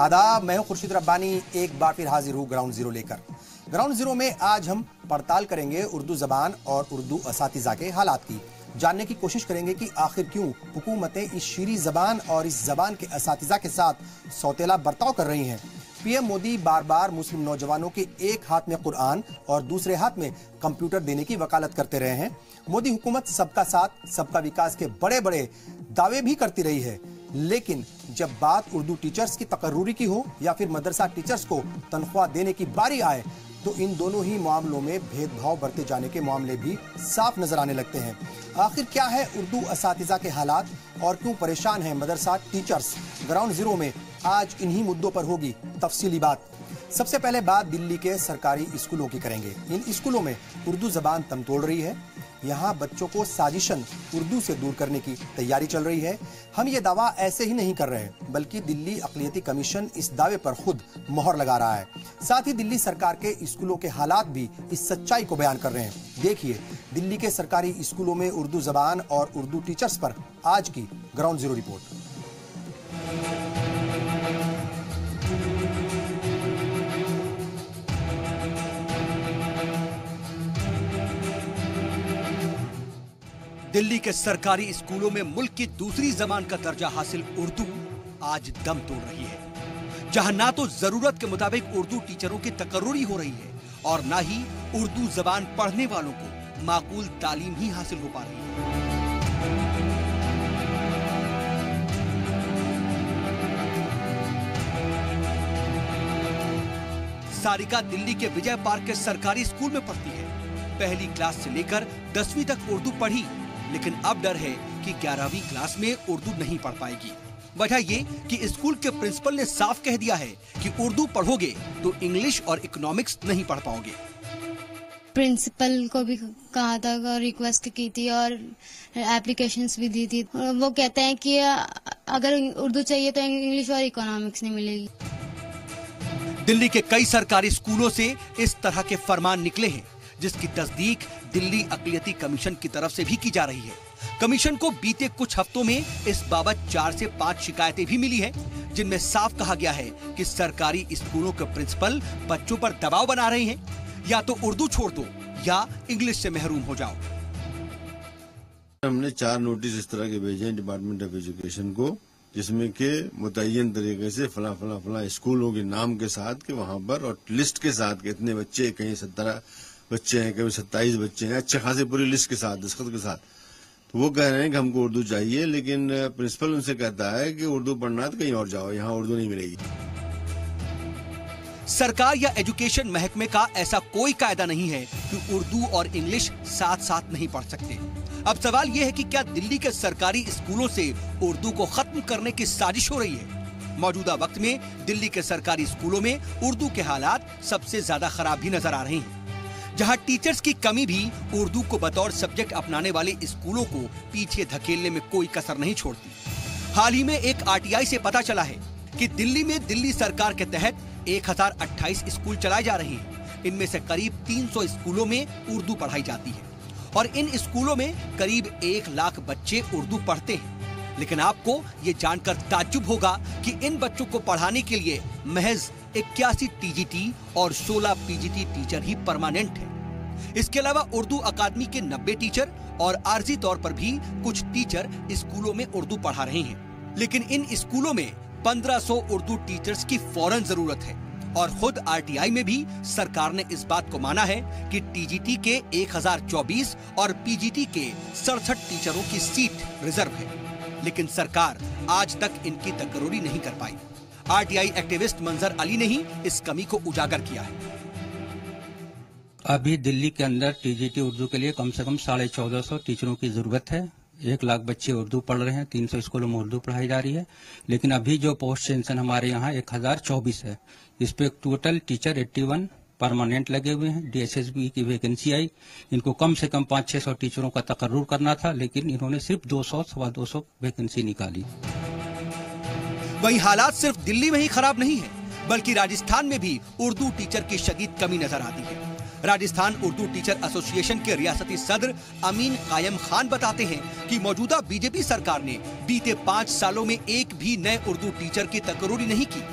आदाब, मैं हूं खुर्शीद रब्बानी। एक बार फिर हाजिर हूं ग्राउंड जीरो लेकर। ग्राउंड जीरो में आज हम पड़ताल करेंगे उर्दू जबान और उर्दू असातिज़ा के हालात की। जानने की कोशिश करेंगे कि आखिर क्यों हुकूमतें इस शीरी जबान और इस जबान के असातिज़ा के साथ सौतेला बर्ताव कर रही हैं। पीएम मोदी बार बार मुस्लिम नौजवानों के एक हाथ में कुरान और दूसरे हाथ में कंप्यूटर देने की वकालत करते रहे हैं। मोदी हुकूमत सबका साथ सबका विकास के बड़े बड़े दावे भी करती रही है, लेकिन जब बात उर्दू टीचर्स की तकर्रुरी की हो या फिर मदरसा टीचर्स को तनख्वाह देने की बारी आए तो इन दोनों ही मामलों में भेदभाव बरते जाने के मामले भी साफ नजर आने लगते हैं। आखिर क्या है उर्दू असातिज़ा के हालात और क्यों परेशान हैं मदरसा टीचर्स? ग्राउंड जीरो में आज इन्हीं मुद्दों पर होगी तफसीली बात। सबसे पहले बात दिल्ली के सरकारी स्कूलों की करेंगे। इन स्कूलों में उर्दू जबान तम तोड़ रही है। यहाँ बच्चों को साजिशन उर्दू से दूर करने की तैयारी चल रही है। हम ये दावा ऐसे ही नहीं कर रहे, बल्कि दिल्ली अक़लियती कमीशन इस दावे पर खुद मोहर लगा रहा है। साथ ही दिल्ली सरकार के स्कूलों के हालात भी इस सच्चाई को बयान कर रहे हैं। देखिए दिल्ली के सरकारी स्कूलों में उर्दू जबान और उर्दू टीचर्स पर आज की ग्राउंड जीरो रिपोर्ट। दिल्ली के सरकारी स्कूलों में मुल्क की दूसरी जबान का दर्जा हासिल उर्दू आज दम तोड़ रही है, जहां ना तो जरूरत के मुताबिक उर्दू टीचरों की तकर्रुरी हो रही है और ना ही उर्दू जबान पढ़ने वालों को माकूल तालीम ही हासिल हो पा रही है। सारिका दिल्ली के विजय पार्क के सरकारी स्कूल में पढ़ती है। पहली क्लास से लेकर 10वीं तक उर्दू पढ़ी, लेकिन अब डर है कि 11वीं क्लास में उर्दू नहीं पढ़ पाएगी। वजह ये कि स्कूल के प्रिंसिपल ने साफ कह दिया है कि उर्दू पढ़ोगे तो इंग्लिश और इकोनॉमिक्स नहीं पढ़ पाओगे। प्रिंसिपल को भी कहा था और रिक्वेस्ट की थी और एप्लीकेशंस भी दी थी। वो कहते हैं कि अगर उर्दू चाहिए तो इंग्लिश और इकोनॉमिक्स नहीं मिलेगी। दिल्ली के कई सरकारी स्कूलों से इस तरह के फरमान निकले हैं, जिसकी तस्दीक दिल्ली अक़लियती कमीशन की तरफ से भी की जा रही है। कमीशन को बीते कुछ हफ्तों में इस बाबत 4 से 5 शिकायतें भी मिली हैं, जिनमें साफ कहा गया है कि सरकारी स्कूलों के प्रिंसिपल बच्चों पर दबाव बना रहे हैं, या तो उर्दू छोड़ दो या इंग्लिश से महरूम हो जाओ। हमने 4 नोटिस इस तरह के भेजे हैं डिपार्टमेंट ऑफ एजुकेशन को, जिसमें के मुतय्यन तरीके से फला फला फला स्कूलों के नाम के साथ के वहाँ पर और लिस्ट के साथ के इतने बच्चे, कहीं 17 बच्चे हैं, कभी 27 बच्चे हैं, अच्छे खासे पूरी लिस्ट के साथ, दस्तखत के साथ। तो वो कह रहे हैं कि हमको उर्दू चाहिए, लेकिन प्रिंसिपल उनसे कहता है कि उर्दू पढ़ना तो कहीं और जाओ, यहाँ उर्दू नहीं मिलेगी। सरकार या एजुकेशन महकमे का ऐसा कोई कायदा नहीं है कि उर्दू और इंग्लिश साथ साथ नहीं पढ़ सकते। अब सवाल यह है कि क्या दिल्ली के सरकारी स्कूलों से उर्दू को खत्म करने की साजिश हो रही है? मौजूदा वक्त में दिल्ली के सरकारी स्कूलों में उर्दू के हालात सबसे ज्यादा खराब भी नजर आ रहे हैं, जहां टीचर्स की कमी भी उर्दू को बतौर सब्जेक्ट अपनाने वाले स्कूलों को पीछे धकेलने में कोई कसर नहीं छोड़ती। हाल ही में एक आरटीआई से पता चला है कि दिल्ली में दिल्ली सरकार के तहत 1028 स्कूल चलाए जा रहे हैं। इनमें से करीब 300 स्कूलों में उर्दू पढ़ाई जाती है और इन स्कूलों में करीब 1 लाख बच्चे उर्दू पढ़ते हैं। लेकिन आपको ये जानकर ताज्जुब होगा कि इन बच्चों को पढ़ाने के लिए महज 81 टीजीटी और 16 पीजीटी टीचर ही परमानेंट है। इसके अलावा उर्दू अकादमी के 90 टीचर और आर्जी तौर पर भी कुछ टीचर स्कूलों में उर्दू पढ़ा रहे हैं। लेकिन इन स्कूलों में 1500 उर्दू टीचर्स की फौरन जरूरत है और खुद आरटीआई में भी सरकार ने इस बात को माना है कि टीजीटी के 1024 और पीजीटी के 67 टीचरों की सीट रिजर्व है, लेकिन सरकार आज तक इनकी तकर्रुरी नहीं कर पाई। आरटीआई एक्टिविस्ट मंजर अली ने ही इस कमी को उजागर किया है। अभी दिल्ली के अंदर टीजीटी उर्दू के लिए कम से कम 1450 टीचरों की जरूरत है। 1 लाख बच्चे उर्दू पढ़ रहे हैं, 300 स्कूलों में उर्दू पढ़ाई जा रही है। लेकिन अभी जो पोस्ट सेंशन हमारे यहाँ 1024 है, इस पे टोटल टीचर 81 परमानेंट लगे हुए हैं। डीएसएसबी की वैकेंसी आई, इनको कम से कम 500-600 टीचरों का तकर्रुर करना था, लेकिन इन्होंने सिर्फ 200-250 वैकेंसी निकाली। वहीं हालात सिर्फ दिल्ली में ही खराब नहीं है, बल्कि राजस्थान में भी उर्दू टीचर की शदीद कमी नजर आती है। राजस्थान उर्दू टीचर एसोसिएशन के रियासती सदर अमीन कायम खान बताते हैं कि मौजूदा बीजेपी सरकार ने बीते 5 सालों में एक भी नए उर्दू टीचर की तकर्रुरी नहीं की।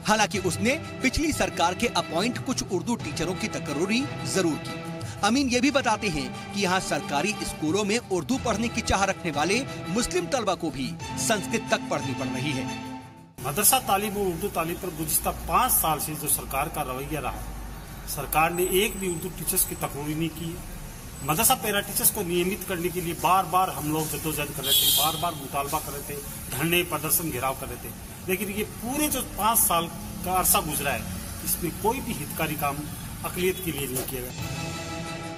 हालांकि उसने पिछली सरकार के अपॉइंट कुछ उर्दू टीचरों की तकर्रुरी जरूर की। अमीन ये भी बताते हैं कि यहाँ सरकारी स्कूलों में उर्दू पढ़ने की चाह रखने वाले मुस्लिम तलबा को भी संस्कृत तक पढ़नी पड़ रही है। मदरसा तालीम और उर्दू तालीम पर गुज़िश्ता 5 साल से जो सरकार का रवैया रहा, सरकार ने एक भी उर्दू टीचर्स की तकर्रुरी नहीं की। मदरसा पैरा टीचर्स को नियमित करने के लिए बार बार हम लोग जद्दोजहद कर रहे थे, बार बार मुतालबा कर रहे थे, धरने प्रदर्शन घेराव कर रहे थे, लेकिन ये पूरे जो 5 साल का अरसा गुजरा है, इसमें कोई भी हितकारी काम अक़लियत के लिए नहीं किया गया।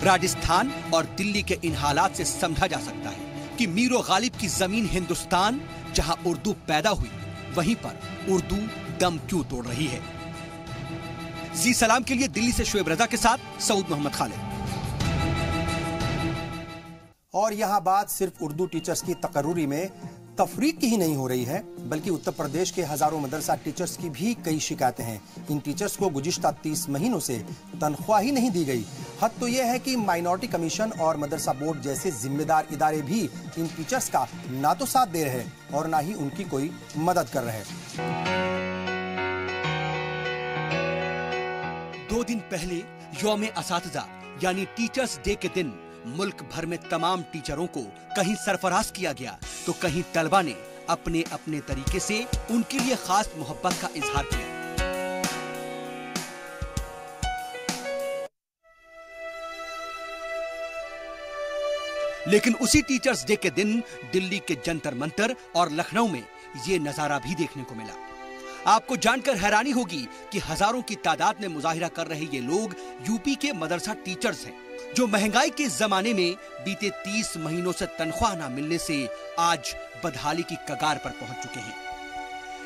राजस्थान और दिल्ली के इन हालात से समझा जा सकता है कि मीरो गालिब की जमीन हिंदुस्तान, जहां उर्दू पैदा हुई, वहीं पर उर्दू दम क्यों तोड़ रही है। जी सलाम के लिए दिल्ली से शोएब रजा के साथ सऊद मोहम्मद खालिद। और यहाँ बात सिर्फ उर्दू टीचर्स की तकर्रुरी में तफरीक की ही नहीं हो रही है, बल्कि उत्तर प्रदेश के हजारों मदरसा टीचर्स की भी कई शिकायतें हैं। इन टीचर्स को गुज़िश्ता 30 महीनों से तनख्वाह ही नहीं दी गई। हद तो यह है कि माइनॉरिटी कमीशन और मदरसा बोर्ड जैसे जिम्मेदार इदारे भी इन टीचर्स का ना तो साथ दे रहे और ना ही उनकी कोई मदद कर रहे। 2 दिन पहले यौम असातिज़ा यानी टीचर्स डे के दिन मुल्क भर में तमाम टीचरों को कहीं सरफराज किया गया तो कहीं तलबा ने अपने अपने तरीके से उनके लिए खास मोहब्बत का इजहार किया। लेकिन उसी टीचर्स डे के दिन दिल्ली के जंतर मंतर और लखनऊ में ये नजारा भी देखने को मिला। आपको जानकर हैरानी होगी कि हजारों की तादाद में मुजाहिरा कर रहे ये लोग यूपी के मदरसा टीचर्स हैं, जो महंगाई के जमाने में बीते 30 महीनों से तनख्वाह न मिलने से आज बदहाली की कगार पर पहुंच चुके हैं।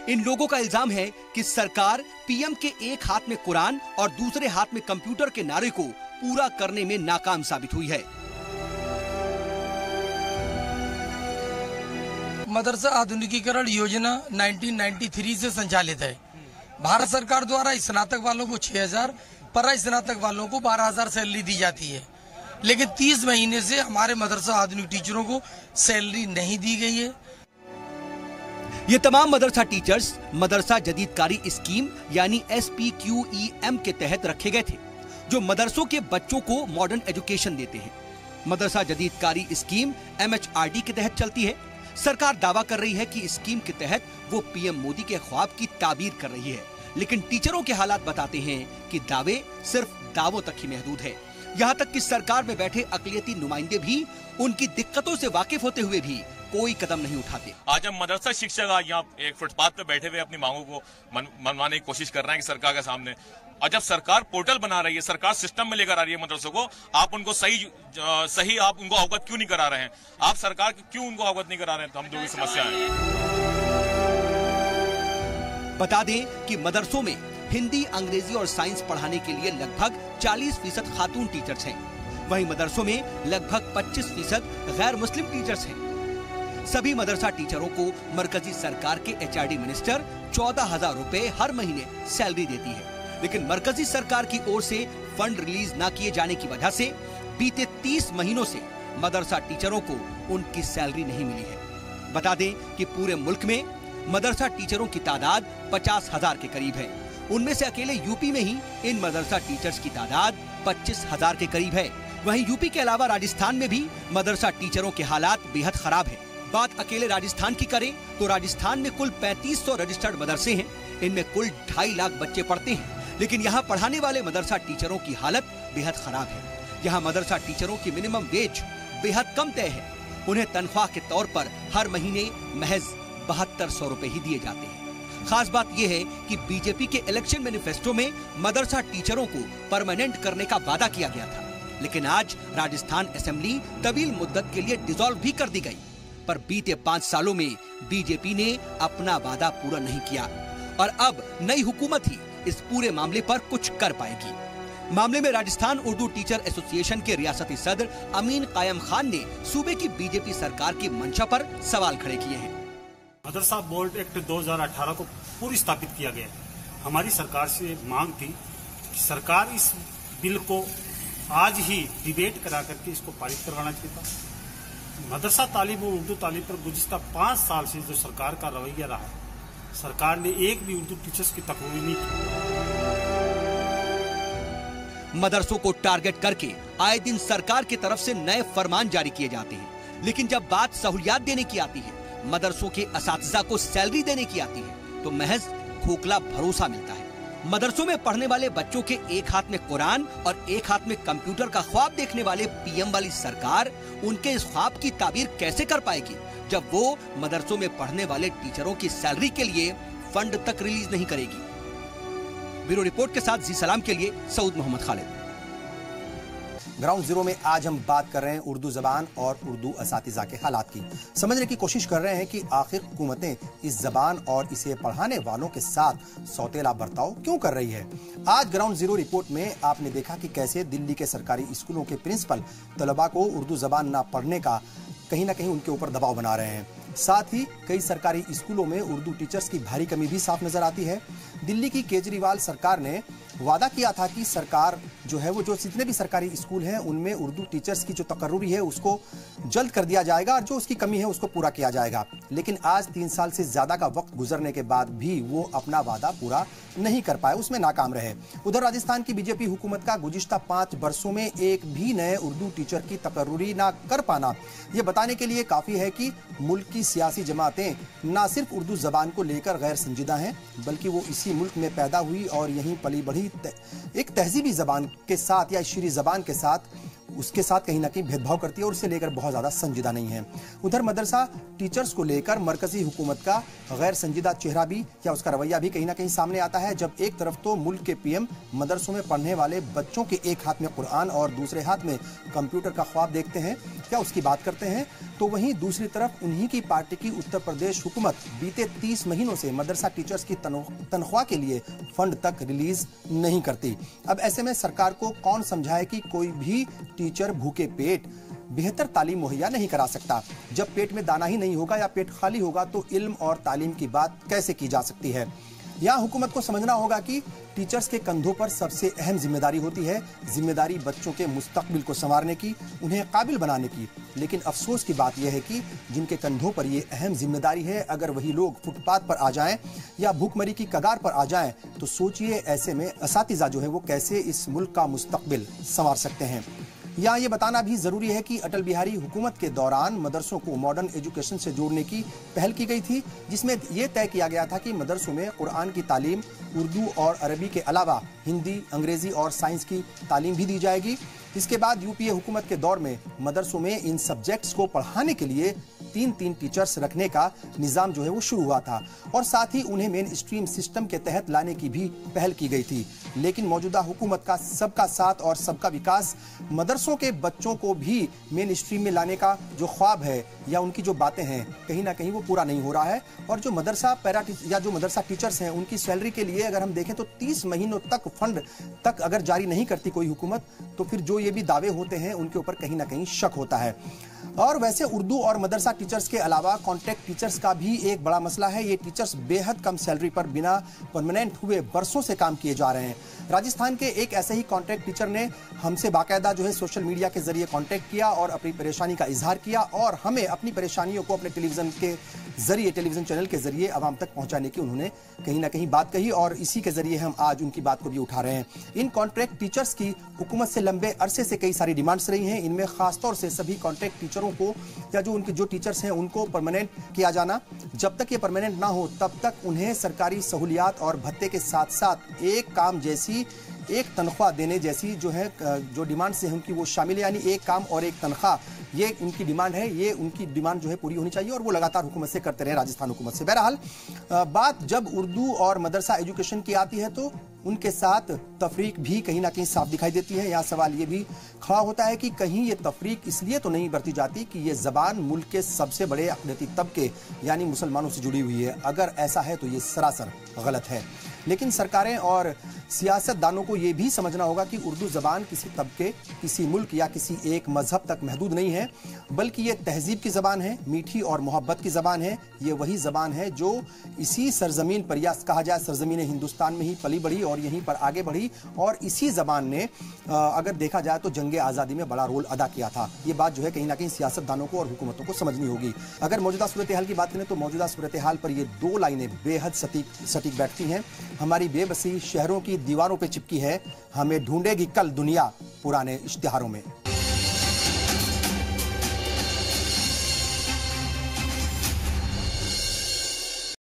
इन लोगों का इल्जाम है कि सरकार पीएम के एक हाथ में कुरान और दूसरे हाथ में कंप्यूटर के नारे को पूरा करने में नाकाम साबित हुई है। मदरसा आधुनिकीकरण योजना 1993 से संचालित है। भारत सरकार द्वारा स्नातक वालों को 6,000, परा स्नातक वालों को 12,000 सैलरी दी जाती है, लेकिन 30 महीने से हमारे मदरसा आधुनिक टीचरों को सैलरी नहीं दी गई है। ये तमाम मदरसा टीचर्स मदरसा जदीदकारी स्कीम यानी SPQEM के तहत रखे गए थे, जो मदरसों के बच्चों को मॉडर्न एजुकेशन देते हैं। मदरसा जदीदकारी स्कीम MHRD के तहत चलती है। सरकार दावा कर रही है कि इस स्कीम के तहत वो पीएम मोदी के ख्वाब की ताबीर कर रही है, लेकिन टीचरों के हालात बताते हैं कि दावे सिर्फ दावों तक ही महदूद है। यहाँ तक कि सरकार में बैठे अक़लियती नुमाइंदे भी उनकी दिक्कतों से वाकिफ होते हुए भी कोई कदम नहीं उठाते। आज हम मदरसा शिक्षक यहाँ एक फुटपाथ पे बैठे हुए अपनी मांगों को मनवाने की कोशिश कर रहे हैं कि सरकार के सामने, और जब सरकार पोर्टल बना रही है, सरकार सिस्टम में लेकर आ रही है मदरसों को, आप उनको सही आप उनको अवगत क्यों नहीं करा रहे हैं? आप सरकार क्यों उनको अवगत नहीं करा रहे हैं? तो हम दो समस्या है। बता दें कि मदरसों में हिंदी, अंग्रेजी और साइंस पढ़ाने के लिए लगभग 40% खातून टीचर्स हैं। वहीं मदरसों में लगभग 25% गैर मुस्लिम टीचर्स हैं। सभी मदरसा टीचरों को मरकजी सरकार के HRD मिनिस्टर 14,000 रुपए हर महीने सैलरी देती है, लेकिन मरकजी सरकार की ओर से फंड रिलीज न किए जाने की वजह से बीते 30 महीनों से मदरसा टीचरों को उनकी सैलरी नहीं मिली है। बता दें कि पूरे मुल्क में मदरसा टीचरों की तादाद 50,000 के करीब है। उनमें से अकेले यूपी में ही इन मदरसा टीचर्स की तादाद 25,000 के करीब है। वहीं यूपी के अलावा राजस्थान में भी मदरसा टीचरों के हालात बेहद खराब है। बात अकेले राजस्थान की करें तो राजस्थान में कुल 3500 रजिस्टर्ड मदरसे हैं। इनमें कुल 2.5 लाख बच्चे पढ़ते हैं, लेकिन यहाँ पढ़ाने वाले मदरसा टीचरों की हालत बेहद खराब है। यहाँ मदरसा टीचरों की मिनिमम वेज बेहद कम तय है। उन्हें तनख्वाह के तौर पर हर महीने महज 7200 रुपए ही दिए जाते हैं। खास बात यह है कि बीजेपी के इलेक्शन मैनिफेस्टो में मदरसा टीचरों को परमानेंट करने का वादा किया गया था, लेकिन आज राजस्थान असेंबली तवील मुद्दत के लिए डिसॉल्व भी कर दी गई। पर बीते 5 सालों में बीजेपी ने अपना वादा पूरा नहीं किया और अब नई हुकूमत ही इस पूरे मामले पर कुछ कर पाएगी। मामले में राजस्थान उर्दू टीचर एसोसिएशन के रियासती सदर अमीन कायम खान ने सूबे की बीजेपी सरकार की मंशा पर सवाल खड़े किए हैं। मदरसा बोर्ड एक्ट 2018 को पूरी स्थापित किया गया। हमारी सरकार से मांग थी कि सरकार इस बिल को आज ही डिबेट करा करके इसको पारित करवाना चाहिए था। मदरसा तालीम और उर्दू तालीम पर गुज़िश्ता 5 साल से जो सरकार का रवैया रहा, सरकार ने एक भी उर्दू टीचर्स की तकरीर नहीं की। मदरसों को टारगेट करके आए दिन सरकार की तरफ से नए फरमान जारी किए जाते हैं, लेकिन जब बात सहूलियात देने की आती है, मदरसों के असातिज़ा को सैलरी देने की आती है, तो महज खोखला भरोसा मिलता है। मदरसों में पढ़ने वाले बच्चों के एक हाथ में कुरान और एक हाथ में कंप्यूटर का ख्वाब देखने वाले पीएम वाली सरकार उनके इस ख्वाब की ताबीर कैसे कर पाएगी, जब वो मदरसों में पढ़ने वाले टीचरों की सैलरी के लिए फंड तक रिलीज नहीं करेगी। ब्यूरो रिपोर्ट के साथ जी सलाम के लिए सऊद मोहम्मद खालिद। ग्राउंड जीरो में आज हम बात कर रहे हैं उर्दू जबान और उर्दू असातिज़ा के हालात की। समझने की कोशिश कर रहे हैं कि आखिर हुकूमतें इस जबान और इसे पढ़ाने वालों के साथ सौतेला बर्ताव क्यों कर रही है। आज ग्राउंड जीरो रिपोर्ट में आपने देखा कि कैसे दिल्ली के सरकारी स्कूलों के प्रिंसिपल तलबा को उर्दू जबान ना पढ़ने का कहीं ना कहीं उनके ऊपर दबाव बना रहे हैं। साथ ही कई सरकारी स्कूलों में उर्दू टीचर्स की भारी कमी भी साफ नजर आती है। दिल्ली की केजरीवाल सरकार ने वादा किया था कि सरकार जो है वो जो जितने भी सरकारी स्कूल हैं उनमें उर्दू टीचर्स की जो तकर्रुरी है उसको जल्द कर दिया जाएगा और जो उसकी कमी है उसको पूरा किया जाएगा। लेकिन आज 3 साल से ज्यादा का वक्त गुजरने के बाद भी वो अपना वादा पूरा नहीं कर पाए, उसमें नाकाम रहे। उधर राजस्थान की बीजेपी हुकूमत का गुज़िश्ता 5 वर्षों में एक भी नए उर्दू टीचर की तकर्रुरी ना कर पाना ये बताने के लिए काफी है कि मुल्क की सियासी जमातें न सिर्फ उर्दू जबान को लेकर गैर संजीदा हैं, बल्कि वो इसी मुल्क में पैदा हुई और यहीं पली बढ़ी एक तहजीबी जबान के साथ या शीरी जबान के साथ उसके साथ कहीं ना कहीं भेदभाव करती है और उसे लेकर बहुत ज्यादा संजीदा नहीं है। उधर मदरसा टीचर्स को लेकर मरकजी हुकूमत का गैर संजीदा चेहरा भी या उसका रवैया भी कहीं ना कहीं सामने आता है, जब एक तरफ तो मुल्क के पीएम मदरसों में पढ़ने वाले बच्चों के एक हाथ में कुरान और दूसरे हाथ में कंप्यूटर का ख्वाब देखते हैं या उसकी बात करते हैं, तो वहीं दूसरी तरफ उन्हीं की पार्टी की उत्तर प्रदेश हुकूमत बीते 30 महीनों से मदरसा टीचर्स की तनख्वाह के लिए फंड तक रिलीज नहीं करती। अब ऐसे में सरकार को कौन समझाए कि कोई भी टीचर भूखे पेट बेहतर तालीम मुहैया नहीं करा सकता। जब पेट में दाना ही नहीं होगा या पेट खाली होगा तो इल्म और तालीम की बात कैसे की जा सकती है। यहाँ हुकूमत को समझना होगा कि टीचर्स के कंधों पर सबसे अहम जिम्मेदारी होती है, जिम्मेदारी बच्चों के मुस्तकबिल को संवारने की, उन्हें काबिल बनाने की। लेकिन अफसोस की बात यह है कि जिनके कंधों पर ये अहम जिम्मेदारी है, अगर वही लोग फुटपाथ पर आ जाएं या भूखमरी की कगार पर आ जाएं, तो सोचिए ऐसे में असातिज़ा जो है वो कैसे इस मुल्क का मुस्तकबिल संवार सकते हैं। यहाँ ये बताना भी जरूरी है कि अटल बिहारी हुकूमत के दौरान मदरसों को मॉडर्न एजुकेशन से जोड़ने की पहल की गई थी, जिसमें यह तय किया गया था कि मदरसों में कुरान की तालीम उर्दू और अरबी के अलावा हिंदी, अंग्रेजी और साइंस की तालीम भी दी जाएगी। इसके बाद यूपीए हुकूमत के दौर में मदरसों में इन सब्जेक्ट्स को पढ़ाने के लिए 3-3 टीचर्स रखने का निज़ाम जो है वो शुरू हुआ था और साथ ही उन्हें मेन स्ट्रीम सिस्टम के तहत लाने की भी पहल की गई थी। लेकिन मौजूदा हुकूमत का सबका साथ और सबका विकास मदरसों के बच्चों को भी मेन स्ट्रीम में लाने का जो ख्वाब है या उनकी जो बातें हैं कहीं ना कहीं वो पूरा नहीं हो रहा है। और जो मदरसा या जो मदरसा टीचर्स हैं उनकी सैलरी के लिए अगर हम देखें तो 30 महीनों तक फंड तक अगर जारी नहीं करती कोई हुकूमत, तो फिर जो ये भी दावे होते हैं उनके ऊपर कहीं ना कहीं शक होता है। और वैसे उर्दू और मदरसा टीचर्स के अलावा कॉन्ट्रैक्ट टीचर्स का भी एक बड़ा मसला है। ये टीचर्स बेहद कम सैलरी पर बिना परमानेंट हुए बरसों से काम किए जा रहे हैं। राजस्थान के एक ऐसे ही कॉन्ट्रैक्ट टीचर ने हमसे बाकायदा जो है सोशल मीडिया के जरिए कॉन्टैक्ट किया और अपनी परेशानी का इजहार किया और हमें अपनी परेशानियों को अपने टेलीविजन चैनल के जरिए आवाम तक पहुंचाने की उन्होंने कहीं ना कहीं बात कही और इसी के जरिए हम आज उनकी बात को भी उठा रहे हैं। इन कॉन्ट्रैक्ट टीचर्स की हुकूमत से लंबे अरसे से कई सारी डिमांड्स रही हैं। इनमें खासतौर से सभी कॉन्ट्रैक्ट टीचरों को या जो टीचर्स हैं उनको परमानेंट किया जाना, जब तक ये परमानेंट ना हो तब तक उन्हें सरकारी सहूलियात और भत्ते के साथ साथ एक काम जैसी एक तनख्वाह देने जैसी जो है जो डिमांड से उनकी वो शामिल है, यानी एक काम और एक तनख्वाह, ये उनकी डिमांड है। ये उनकी डिमांड जो है पूरी होनी चाहिए और वो लगातार हुकूमत से करते रहे, राजस्थान हुकूमत से। बहरहाल बात जब उर्दू और मदरसा एजुकेशन की आती है तो उनके साथ तफरीक भी कहीं ना कहीं साफ दिखाई देती है। यहाँ सवाल ये भी खड़ा होता है कि कहीं ये तफरीक इसलिए तो नहीं बरती जाती कि ये जबान मुल्क के सबसे बड़े अक़लियती तबके यानी मुसलमानों से जुड़ी हुई है। अगर ऐसा है तो ये सरासर गलत है। लेकिन सरकारें और सियासतदानों को यह भी समझना होगा कि उर्दू जबान किसी तबके, किसी मुल्क या किसी एक मजहब तक महदूद नहीं है, बल्कि ये तहजीब की जबान है, मीठी और मोहब्बत की जबान है। ये वही जबान है जो इसी सरजमीन पर, या कहा जाए सरजमीन हिंदुस्तान में ही पली बढ़ी और यहीं पर आगे बढ़ी, और इसी जबान ने अगर देखा जाए तो जंगे आज़ादी में बड़ा रोल अदा किया था। ये बात जो है कहीं ना कहीं सियासतदानों को और हुकूमतों को समझनी होगी। अगर मौजूदा सूरत हाल की बात करें तो मौजूदा सूरत हाल पर ये दो लाइनें बेहद सटीक बैठती हैं। हमारी बेबसी शहरों की दीवारों पर चिपकी है, हमें ढूंढेगी कल दुनिया पुराने इश्तिहारों में।